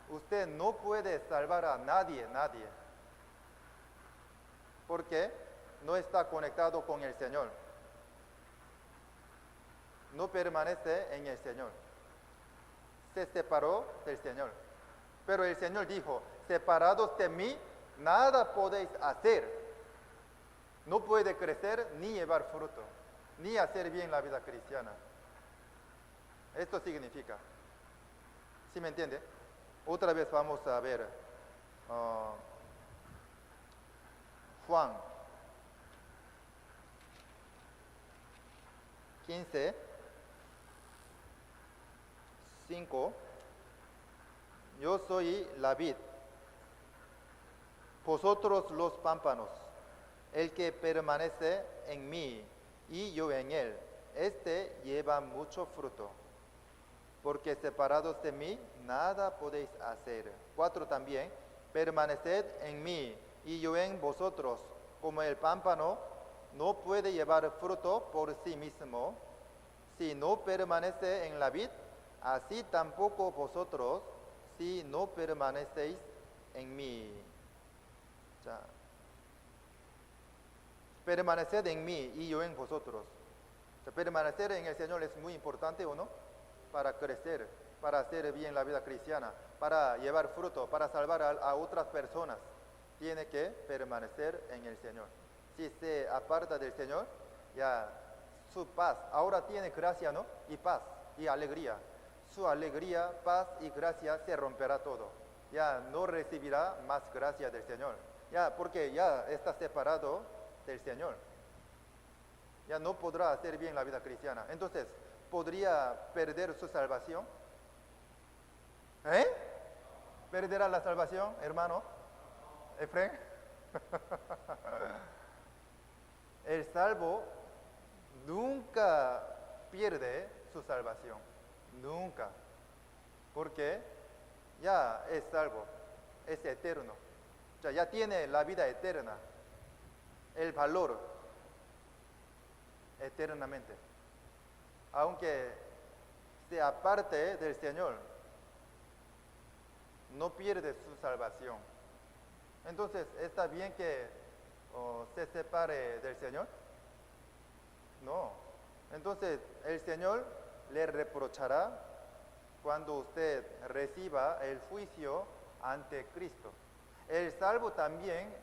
usted no puede salvar a nadie, porque no está conectado con el Señor. No permanece en el Señor. Se separó del Señor. Pero el Señor dijo, separados de mí, nada podéis hacer. No puede crecer ni llevar fruto, ni hacer bien la vida cristiana. Esto significa. ¿Sí me entiende? Otra vez vamos a ver Juan 15, 5. Yo soy la vid, vosotros los pámpanos. El que permanece en mí y yo en él, este lleva mucho fruto, porque separados de mí nada podéis hacer. 4 también, permaneced en mí y yo en vosotros, como el pámpano no puede llevar fruto por sí mismo, si no permanece en la vid, así tampoco vosotros, si no permanecéis en mí. 자, permaneced en mí y yo en vosotros. Permanecer en el Señor es muy importante, ¿o no? Para crecer, para hacer bien la vida cristiana, para llevar fruto, para salvar a otras personas. Tiene que permanecer en el Señor. Si se aparta del Señor, ya su paz, ahora tiene gracia, ¿no? Y paz y alegría. Su alegría, paz y gracia se romperá todo. Ya no recibirá más gracia del Señor. Ya, porque ya está separado del Señor. Ya no podrá hacer bien la vida cristiana. Entonces, ¿podría perder su salvación? ¿Eh? ¿Perderá la salvación, hermano? ¿Efren? El salvo nunca pierde su salvación. Nunca. Porque ya es salvo. Es eterno. O sea, ya tiene la vida eterna. El valor eternamente. Aunque se aparte del Señor, no pierde su salvación. Entonces, ¿está bien que se separe del Señor? No. Entonces, el Señor le reprochará cuando usted reciba el juicio ante Cristo. El salvo también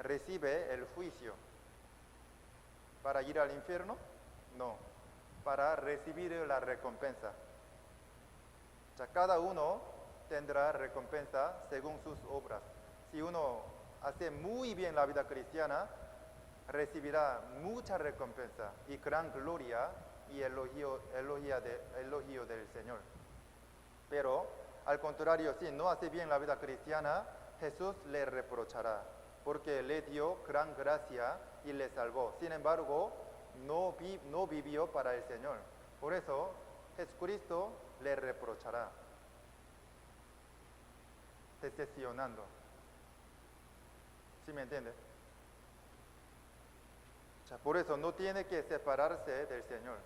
recibe el juicio. ¿Para ir al infierno? No. Para recibir la recompensa. O sea, cada uno tendrá recompensa según sus obras. Si uno hace muy bien la vida cristiana, recibirá mucha recompensa y gran gloria y elogio del Señor. Pero, al contrario, si no hace bien la vida cristiana, Jesús le reprochará, porque le dio gran gracia y le salvó. Sin embargo, no vivió para el Señor. Por eso, Jesucristo le reprochará, decepcionando. ¿Sí me entiende? O sea, por eso no tiene que separarse del Señor.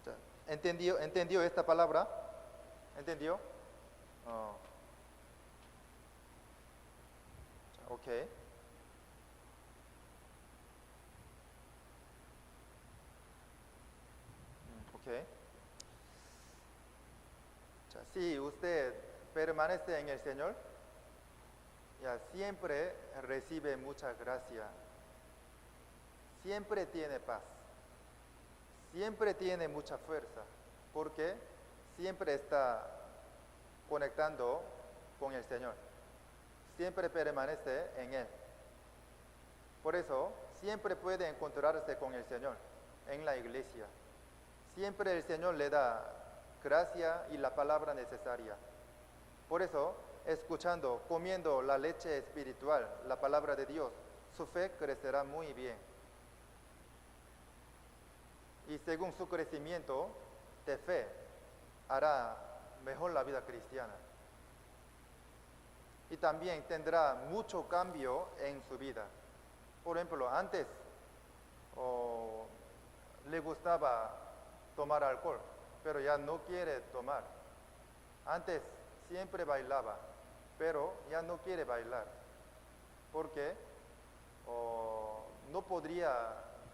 O sea, ¿entendió esta palabra? ¿Entendió? Oh. Ok. Ok. O sea, si usted permanece en el Señor, ya siempre recibe mucha gracia, siempre tiene paz, siempre tiene mucha fuerza, porque siempre está conectando con el Señor, siempre permanece en Él. Por eso, siempre puede encontrarse con el Señor en la iglesia. Siempre el Señor le da gracia y la palabra necesaria. Por eso, escuchando, comiendo la leche espiritual, la palabra de Dios, su fe crecerá muy bien. Y según su crecimiento de fe, hará mejor la vida cristiana. Y también tendrá mucho cambio en su vida. Por ejemplo, antes le gustaba tomar alcohol, pero ya no quiere tomar. Antes siempre bailaba, pero ya no quiere bailar, porque no podría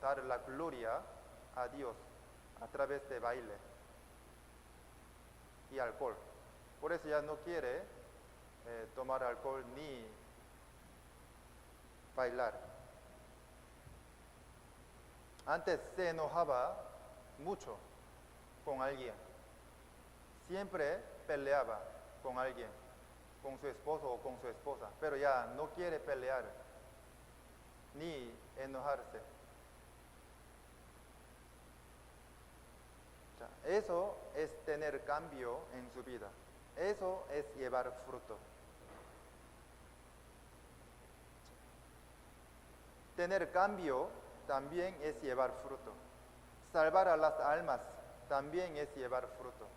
dar la gloria a Dios a través de baile y alcohol. Por eso ya no quiere tomar alcohol ni bailar. Antes se enojaba mucho con alguien. Siempre peleaba con alguien, con su esposo o con su esposa, pero ya no quiere pelear ni enojarse. O sea, eso es tener cambio en su vida. Eso es llevar fruto. Tener cambio también es llevar fruto. Salvar a las almas también es llevar fruto.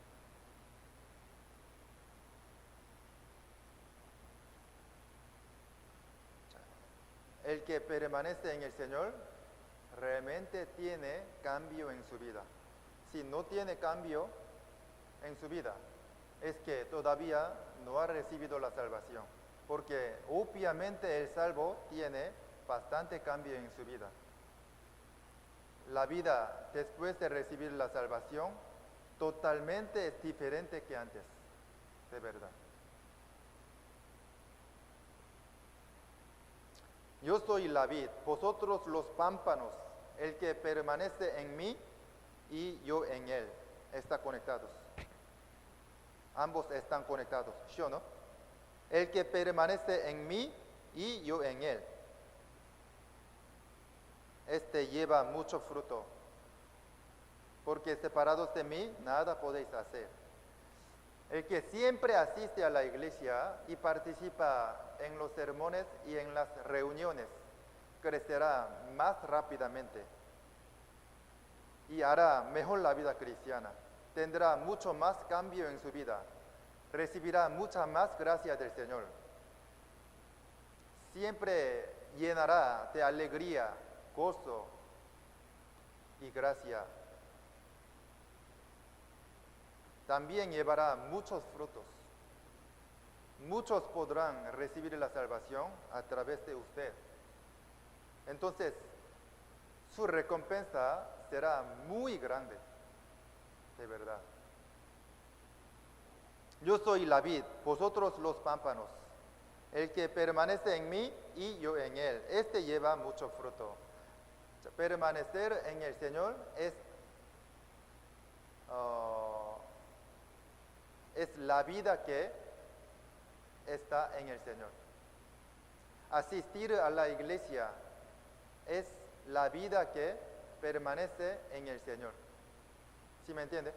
El que permanece en el Señor realmente tiene cambio en su vida. Si no tiene cambio en su vida, es que todavía no ha recibido la salvación, porque obviamente el salvo tiene bastante cambio en su vida. La vida después de recibir la salvación totalmente es diferente que antes, de verdad. Yo soy la vid, vosotros los pámpanos, el que permanece en mí y yo en él. Están conectados. Ambos están conectados, ¿sí o no? El que permanece en mí y yo en él. Este lleva mucho fruto, porque separados de mí nada podéis hacer. El que siempre asiste a la iglesia y participa en los sermones y en las reuniones crecerá más rápidamente y hará mejor la vida cristiana. Tendrá mucho más cambio en su vida. Recibirá mucha más gracia del Señor. Siempre llenará de alegría, gozo y gracia. También llevará muchos frutos. Muchos podrán recibir la salvación a través de usted. Entonces, su recompensa será muy grande, de verdad. Yo soy la vid, vosotros los pámpanos. El que permanece en mí y yo en él, este lleva mucho fruto. Permanecer en el Señor es la vida que está en el Señor. Asistir a la iglesia es la vida que permanece en el Señor. ¿Sí me entiende?